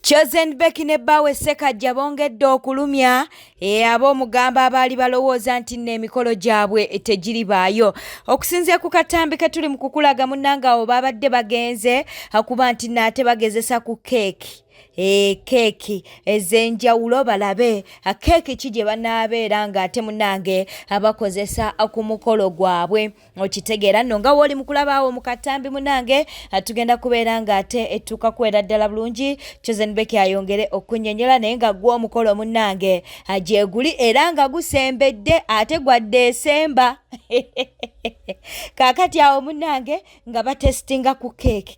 Chosenbecky ne bbawe Ssekajja Ayongedde Okulumya ab'omugamba abaali balowooza nti n'emikolo gyabwe tegiribaayo. Okusinziira ku katambi ke tuli mu kukulaga munnanga abo babadde bagenze akuba nti naate bagezesa ku keeki. Keeki ez'enjawulo balabe keeki ki gye banaabeera ng'ate munnange abakozesa ku mukolo gwabwe. Okitegeera nno nga w'oli mu kulaba awo mu katambi munnange tugenda kubeera ng'ate ettuuka kwera ddala bulungi Chosenbecky Ayongedde okunnyonnyola naye nga gw'omukolo munnange gye guli era nga gusembedde ate gwa Desemba. Kaakati awo munnange nga batestinga ku keeki.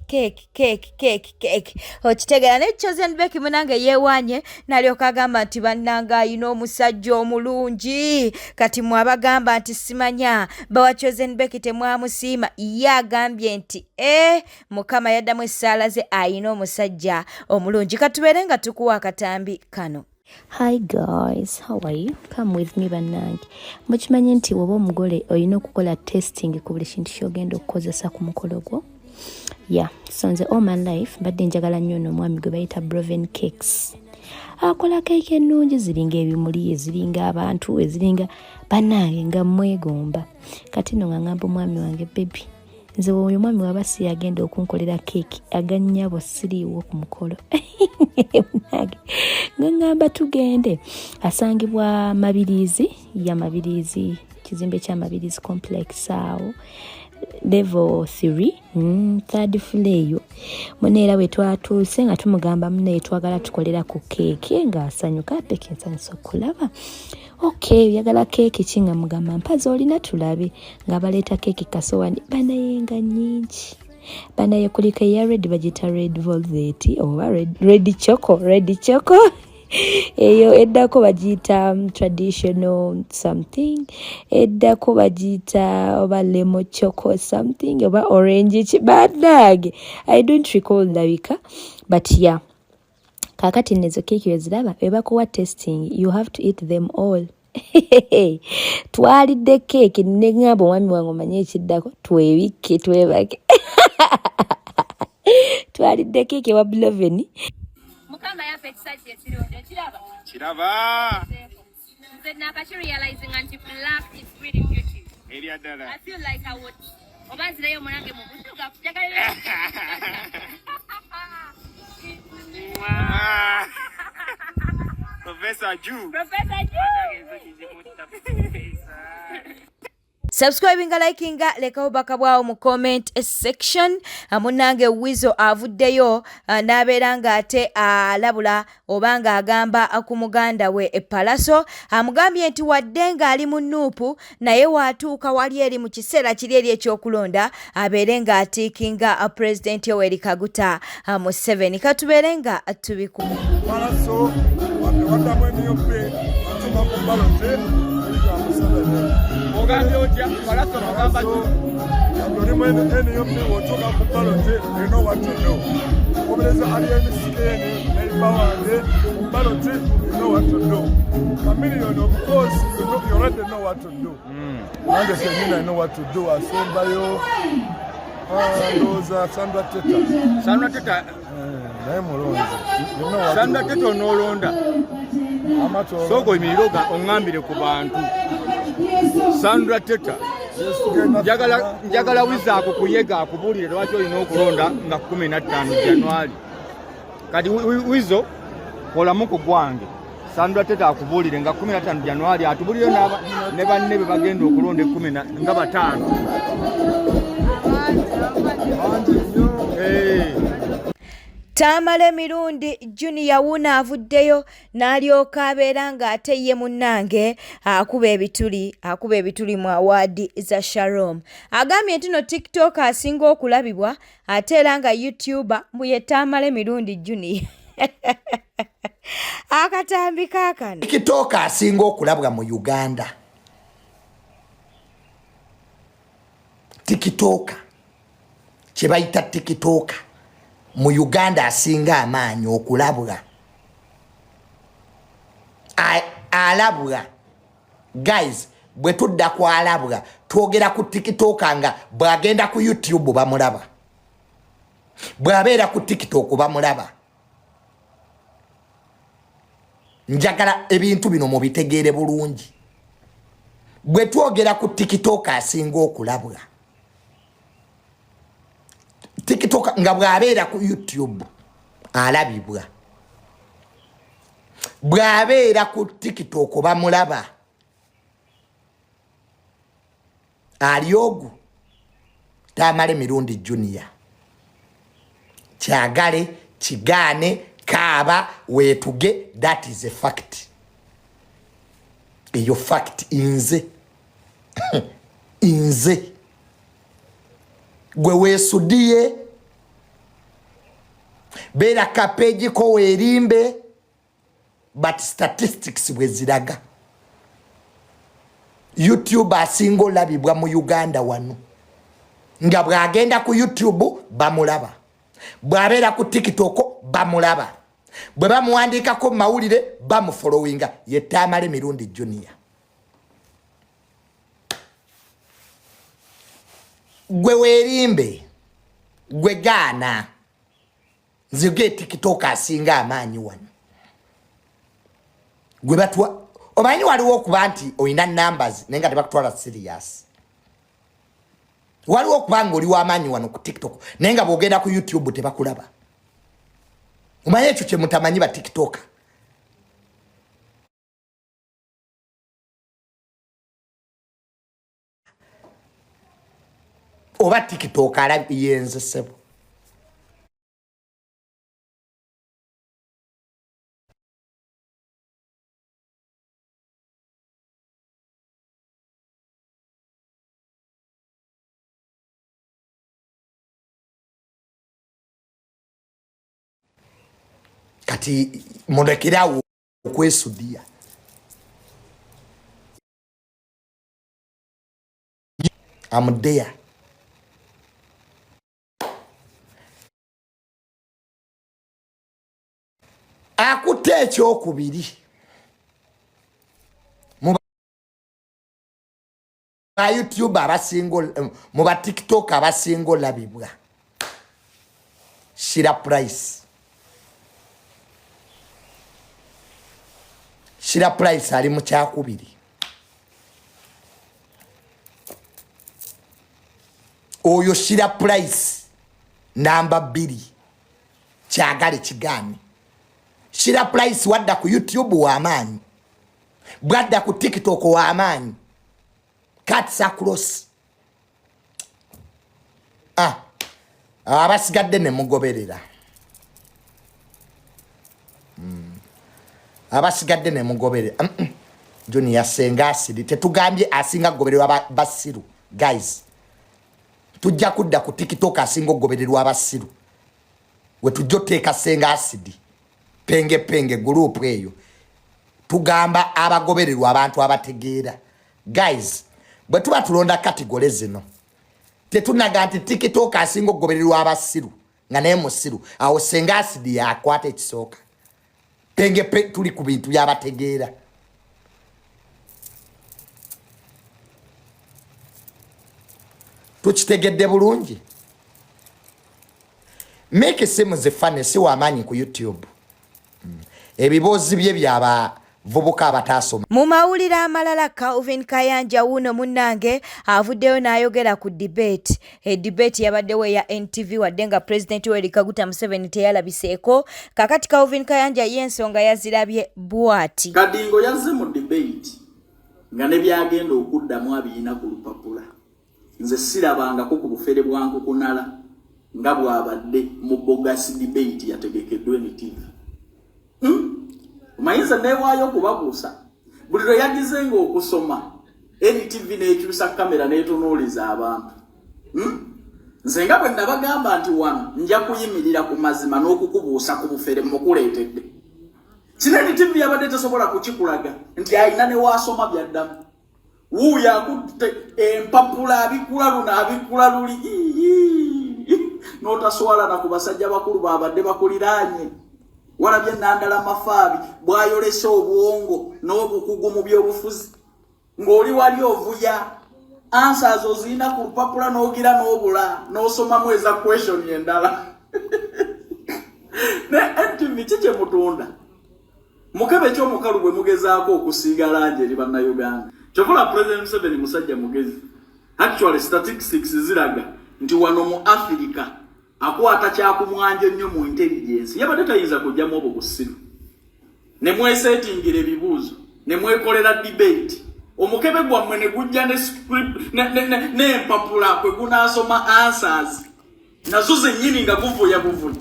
Okitegeera ne Chosenbecky munnange yeewanye n'alyoka agamba nti bannanga ayina omusajja omulungi kati mwabagamba nti simanya bawa Chosenbecky temwamusiima ye agambye nti Mukama yaddamu essaala ze ayina omusajja omulungi. Katubeere nga tukuwa akatambi kano. Hi guys, how are you? Come with me bannange. Mukimanyi nti woba omugole olina okukola testing ku buli kintu ky'ogenda okukozesa ku mukolo gwo? Yeah, so nze all my life mbadde njagala nnyo n'omwami gwe bayita Broven Cakes. Akola keeki ennungi ziringa ebimuli, eziringa abantu, eziringa bannange nga mwegomba. Kati nno nga ngamba omwami wange baby. Nze oyo mwami waba si agenda okunkolera keeki agannyabo siriiwo ku mukolo. Ngamba tugende. Asangibwa Mabirizi, ya Mabirizi, kizimbe kya Mabirizi complex awo. Level 3, third floor. Muneera we twatuuse nga tumugamba muneera twagala tukolera ku keeki nga asanyuka peke nsanyusa okulaba. Okay, yagala keeki kinga mugamba mpaza olina tulabe nga baleeta keeki kasowani banayenga nyingi. Banaye kuliko ya red bagita red velvet oba red choco. Eyo eddako bagita traditional something. Eddako bagita oba lemon choco something oba orange chibadage. I don't recall Labika, but yeah. Kakati nezo keeki weziraba ebakuwa testing, you have to eat them all. Twalidde keeki ne ngamba omwami wange omanye ekiddako twebake. Twalidde keeki wa Bloven. Mukama yafe ekisajja ekirungi kiraba nze nakati realizing anti black is really beautiful. Eri addala. I feel like I would oba nzireyo omulange mu buddugavu jagalira Professor Ju. Subscribinga, likinga, lekawo bakabwawo mu comment section. Munnange Wizo avuddeyo n'abeera ng'ate alabula oba ng'agamba ku muganda we Palaso. Amugambye nti wadde ng'ali mu nuupu naye waatuuka wali eri mu kiseera kiri eri ekyokulonda abeere ng'atiikinga President Yoweri Kaguta Museveni. Katubeere nga tubiku. Palaso waddamu eniyope atuma ku balote Ogambye otya Palaso nogamba Dorimu eniyope wotuka ku balote you know what to do. Obereza ali emisikeni n'ebibawange ku balote you know what to do. Chameleon of course you already know what to do. Nange senyina I know what to do. Asembayo ndoza Sandra Teta naye mulonzi Sandra Teta onoolonda soko emiroga ongambire ku bantu Sandra Teta njagala wizaako kuyega akubuulire lwaki olina okulonda nga 15 January kati wizo kolamu ku gwange Sandra Teta akubuulire nga 15 January atubulire ne banne be bagenda okulonda 10 nga 5. Tamale mirundi Junior Wuna avuddeyo n'alyoka abeera ng'ate ye munnange akuba ebituli mu awaadi za Shalom. Agambye nti no Tik Tok asinga okulabibwa ate era nga YouTuber muye Tamale mirundi Junior. Akatambi kaakano. Tik Tok asinga okulabwa mu Uganda. Tik Tok kye bayita Tik Tok mu Uganda asinga amaanyi okulabwa. Alabwa. Guys, bwe tudda ku alabwa twogera ku TikTok nga bwagenda ku YouTube bamulaba. Bwabeera ku TikTok bamulaba. njagala ebintu bino mubitegeere bulungi. Bwe twogera ku TikTok asinga okulabwa. TikTok nga bw'abeera ku YouTube alabibwa. Bw'abeera ku TikTok bamulaba. Aliogu Tamale Mirundi Junior. Kyagale, kigane, kaaba, wetuge, that is a fact. Eyo fact inze. Inze. Gwe weesuddiye. Beera kapeji ko weerimbe. But statistics bwe ziraga. YouTube asinga olabibwa mu Uganda wano. Nga bw'agenda ku YouTube bamulaba. Bw'abeera ku TikTok bamulaba. Bwe bamuwandiikako mawulire bamufollowinga. Ye Tamale Mirundi Junior. Gwe weerimbe. Gwe gaana. Nzige TikTok asinga amaanyi wano. Gwe batwa omanyi waliwo okuba nti oyina numbers naye nga tebakutwala serious. Waliwo okuba nga oli w'amaanyi wano ku TikTok naye nga bw'ogenda ku YouTube tebakulaba. Omanyi ekyo kye mutamanyi ba TikTok. Oba TikTok yenze sebo. Kati mulekerawo okwesudia. I'm there. Akutte ekyokubiri. Mu ba YouTube abasinga mu ba TikTok abasinga olabibwa. Shira Price. Shira Price ali mu kyakubiri. Oyo Shira Price namba 2. Kyagale kigane. Shira Price wadda ku YouTube w'amaanyi. Bwadda ku TikTok w'amaanyi. Cuts across. Abasigadde ne mugoberera. Abasigadde ne mugoberera. Junior Senga asidi. Tetugambye asinga gobererwa basiru. Guys. Tujja kudda ku TikTok asinga gobererwa basiru. We tujoteeka Senga asidi. Penge group eyo. Tugamba abagobererwa abantu abategeera. Guys, bwe tuba tulonda categories zino. Tetunaga nti TikTok asinga gobererwa abasiru. Nga naye musiru. Awo Senga asidi yakwata ekisooka. Penge tuli ku bintu byabategeera. Tukitegedde bulungi. Make simu zifane si w'amaanyi ku YouTube. Ebibozi bye byaba vubuka abatasoma. Mu mawulire amalala Calvin Kayanja wuno munnange avuddeyo n'ayogera ku debate. Debate yabaddewo ya NTV wadde nga President Yoweri Kaguta Museveni teyalabiseeko. Kakati Calvin Kayanja y'ensonga yazirabye bw'ati. Kadingo yazze mu debate nga ne byagenda okuddamu abiina ku lupapula. Nze sirabangako ku bufere bwangu kunala nga bw'abadde mu bogasi debate yategekeddwa NTV. Mayinza newaayo okubabuusa. Buli lwe yagizenga okusoma NTV n'ekyusa kamera n'etunuuliza abantu. Nze nga bwe nabagamba nti wano nja kuyimirira ku mazima n'okukubuusa ku bufere mukuleetedde. Kino NTV yabadde tesobola kukikulaga nti ayina ne waasoma byaddamu. Wuuyo akutte empapula abikula luno abikula luli. N'otaswala na ku basajja bakulu babadde bakuliraanye. Walabye Nandala Mafaabi bwayolesa obwongo n'obukugu mu byobufuzi. Ng'oli wali ovuya answers ozina ku lupapula n'ogira n'obula n'osomamu eza question endala. Ne NTV kiki mutunda? mukebe ky'omukalu bwe mugezaako okusiiga langi eri bannayuganda kyokola President Museveni musajja mugezi. Actually statistics ziraga nti wano mu Africa akwata kyakumwanja nnyo mu intelligence yabadde tayinza kujjamu obwo busiru ne mwesetingira ebibuuzo ne mwekolera debate omukebe gwammwe ne gujja ne script n'empapula kwe gunaasoma answers nazo zennyini nga guvuya buvuni.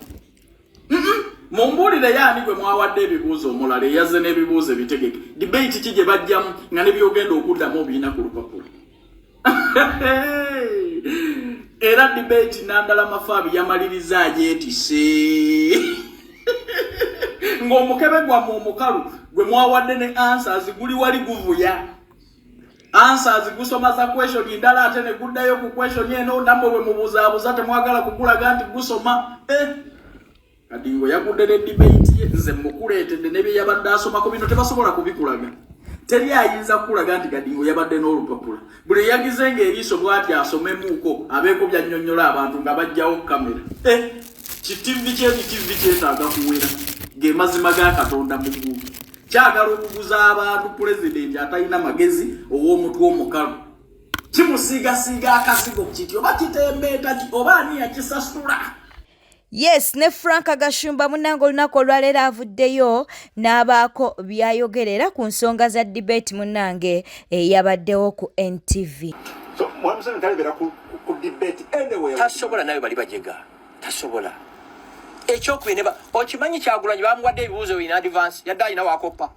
Mumbuulire yaani gwe mwawadde ebibuuzo omulala eyazze n'ebibuuzo ebitegeke debate ki gye bajjamu nga ne byogenda okuddamu obiina ku lupapula. Era debate nandala mafaabi yamaliriza agyetise ng'omukebe gwammwe omukalu gwe mwawadde ne answers guli wali guvuya answers gusoma za question ndala ate ne guddayo ku question eno ndamwe bwe mubuzaabuza temwagala kugulaga nti gusoma kati ngo yagudde ne debate ye nze mukuleetedde ne bye yabadde asomako bino tebasobola kubikulaga teri ayinza kukulaga nti kati ngo yabadde n'olupapula buli yagizenga eriiso bw'ati asomemuuko abeeko byannyonnyola abantu nga bajjawo kamera kitivi kyetaaga kuwera ge mazima ga Katonda mu ggulu kyagala okuguza abantu pulezidenti atalina magezi ow'omutwe omukalu kimusiigasiiga akasigo kiti oba kitembeeta oba ani yakisasula. Yes, ne Frank Gashumba munango olunaku olwaleero avuddeyo n'abaako byayogerera ku nsonga za debate munange eyabaddewo ku NTV. So mwamusana talebera ku debate anyway. Tasobola nayo bali bajega. Tasobola. Ekyokwineba okimanyi Kyagulanyi bamuwadde ebibuuzo in advance yadde alina wakopa.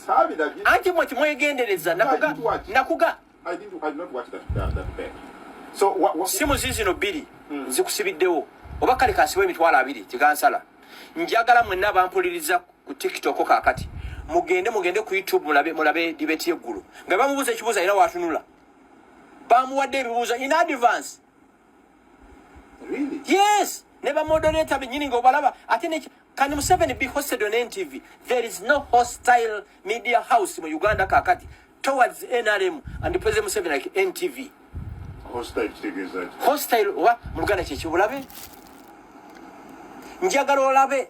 Sabira. Anti mwegendereza nakuga. I not watch that debate. So what simu zino bbiri zikusibiddewo. Oba kale kasiwe emitwalo 2 kigansala njagala mwenna bampuliriza ku TikTok kakati mugende ku YouTube mulabe debate yeggulu nga bamubuuza ekibuuzo era watunula bamuwadde ebibuuzo in advance. Really? Yes, never moderator benyini nga obalaba ate ne can Museveni be hosted on NTV? There is no hostile media house in Uganda kakati towards NRM and President Museveni like NTV. Hostile TV is that? Hostile wa muluganda kye kibulabe njagala olabe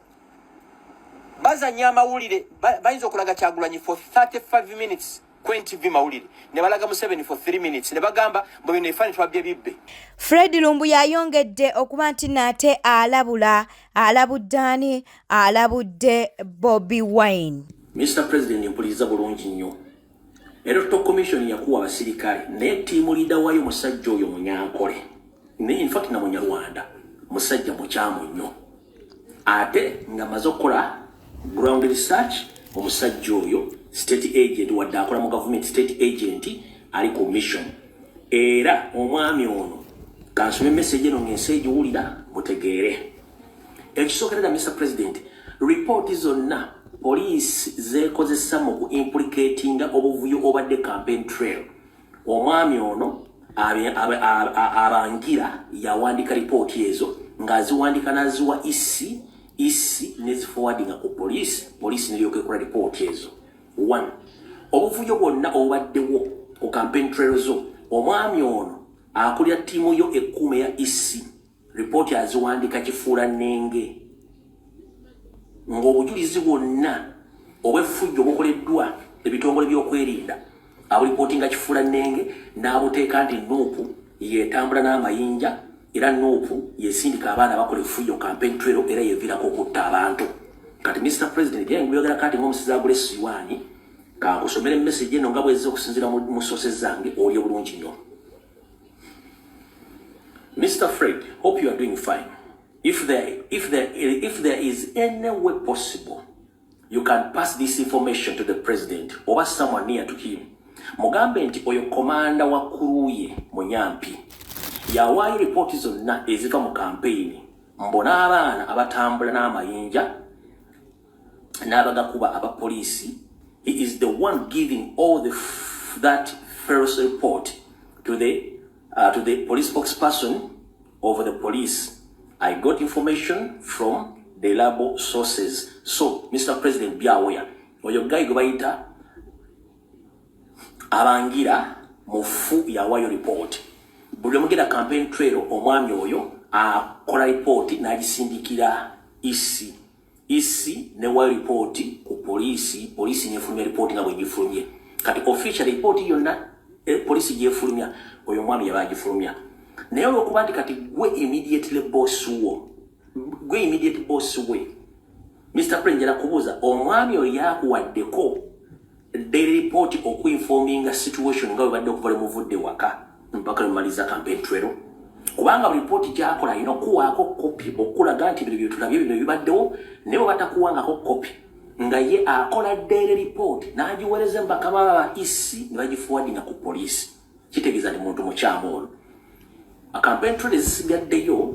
bazanya amawulire bayinza okulaga Kyagulanyi for 35 minutes ku NTV mawulire ne balaga Museveni for 3 minutes ne bagamba mbu bino ebifaananyi twabye bibbe. Fred Lumbu yayongedde okuba nti nate alabudde Bobi Wine. Mr. President mpuliriza bulungi nnyo. Electoral Commission yakuwa abasirikale ne tiimu leader wayo musajja oyo munyankole ne in fact na munyarwanda musajja mukyamu nnyo ate nga mazokola ground research omusajja oyo state agent wadde akola mu government state agent ali ku mission era omwami ono kansome message eno ngense egiwulira mutegeere ekisookerera Mr. President report zonna police zekozesa mu ku implicatinga obuvuyo obadde campaign trail omwami ono abangira yawandika report ezo ngaziwandika naziwa isi neziforwardinga ku police nilyoke ku report ezo. 1 obuvuyo bwonna obaddewo ku campaign trail zo omwami ono akulira tiimu yo ekkume ya isi report aziwandika kifuula nnenge ng'obujulizi bwonna obw'effujjo bukoleddwa ebitongole by'okwerinda abulipootinga kifuula nnenge n'abuteeka nti nuupu yeetambula n'amayinja era nuupu yesindika abaana bakola effujjo campaign trail era yeviirako okutta abantu. Kati Mr. President byange byogera kati ng'omusizi agula esiwaani kankusomera message eno nga bwezze okusinziira mu sources zange oli obulungi nnyo. Mr. Fred, hope you are doing fine. If there is any way possible, you can pass this information to the president or someone near to him. Mugambe nti oyo komanda wa Kuruye Munyampi yawaayo report zonna eziva mu campaign mbona abaana abatambula n'amayinja n'abagakuba abapoliisi. He is the one giving all that false report to the police spokesperson over the police. I got information from the reliable sources. So, Mr. President, be aware. Oyo guy gobaita abangira mufu yawayo report. Buli mugenda campaign trail omwami oyo akola report n'agisindikira isi isi ne wa report ku police ne fulumya report nga bwegifulumye kati official report yonna police gyefulumya oyo mwami yabagifulumya naye olwokuba nti kati gwe immediate boss we Mr. Prenjera kubuza omwami oyo yakuwaddeko daily report okuinforminga situation nga webadde okuva muvudde waka mpaka lumaliza campaign trail kubanga report gyakola ino kuwaako copy okulaga nti bino tulabye bino bibaddewo naye batakuwangako copy nga ye akola daily report n'agiwereza mpaka baba isi ne bagifuwadinga ku police kitegeeza nti muntu mukyamu ono campaign trail zisigaddeyo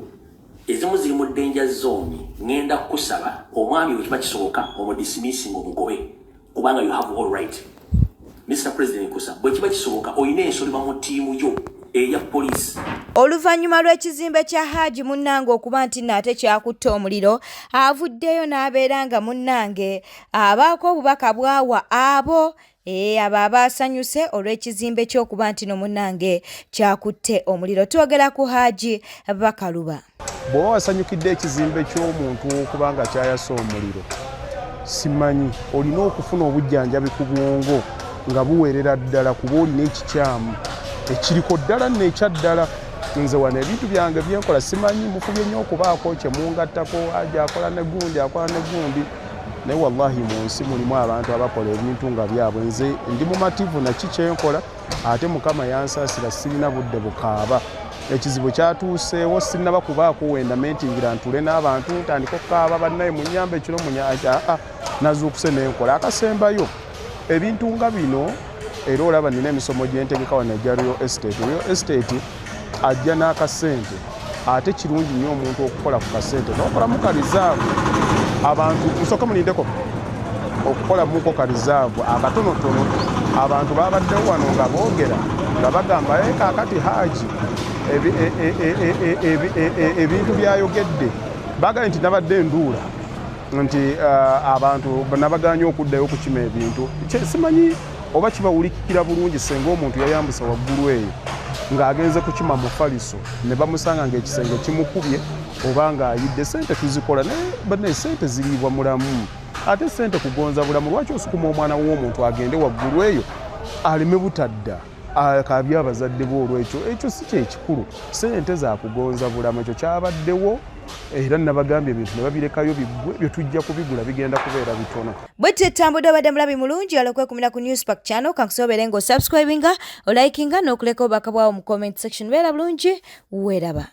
ezimu ziri mu danger zone ngenda kusaba omwami bwe kiba kisoboka omudismissing omugobe kubanga you have all right Mr. President kusaba bwe kiba kisoboka oyina ensonga mu tiimu yo eya police. Oluvannyuma lw'ekizimbe kya Haji munnange okuba nti nate kyakutta omuliro avuddeyo n'abeera nga munnange abaako obubaka bwawa abo abo abaasanyuse olw'ekizimbe ky'okuba nti no munnange kyakutte omuliro. Twogera ku Haji Bakaluba. Bw'oba wasanyukidde ekizimbe ky'omuntu kubanga kyayasa omuliro simanyi olina okufuna obujjanjabi ku bwongo nga buweerera ddala kuba olina ekikyamu ekiriko ddala n'ekyaddala. Nze wano ebintu byange byenkola simanyi mufubye nnyo okubaako kye mungattako Haji akola ne gundi naye wallahi mu nsi mulimu abantu abakola ebintu nga byabwe. Nze ndi mumativu naki kyenkola ate Mukama yansaasira sirina budde bukaaba. Ekizibu kyatuuseewo sinnaba kubaako wendamentingira ntule n'abantu ntandika okukaaba bannaye munyambe ekiro nazuukuse n'enkola akasembayo ebintu nga bino. Era olaba nina emisomo gye ntegeka wano egya real estate ajja n'akasente ate kirungi nnyo omuntu okukola ku kasente n'okolamu kalizaavu abantu musooka mulindeko okukolamuko kalizaavu akatonotono. Abantu babaddewo wano nga boogera nga bagamba kaakati Haji ebintu byayogedde bagambye nti nabadde nduula nti abantu nabaganye okuddayo okukima ebintu simanyi oba kibawulikikira bulungi senga omuntu yayambusa waggulu eyo ng'agenze kukima mu faliso ne bamusanga ng'ekisenge kimukubye oba ng'ayidde. Sente tuzikola naye sente ziriibwa mulamu ate sente kugonza bulamu. Lwaki osukuma omwana w'omuntu agende waggulu eyo aleme butadda akabya abazadde bo olwekyo ekyo si kyekikulu. Sente za kugonza bulamu ekyo kyabaddewo era nabagambye ebintu ne babirekayo biggwe byo tujja kubigula bigenda kubeera bitono. Bwete tambudde obadde mulabi mulungi alokwekumira ku Newspack channel kankusobere ngo subscribinga, olikinga n'okuleka obubaka bwawo mu comment section. Beera bulungi weeraba.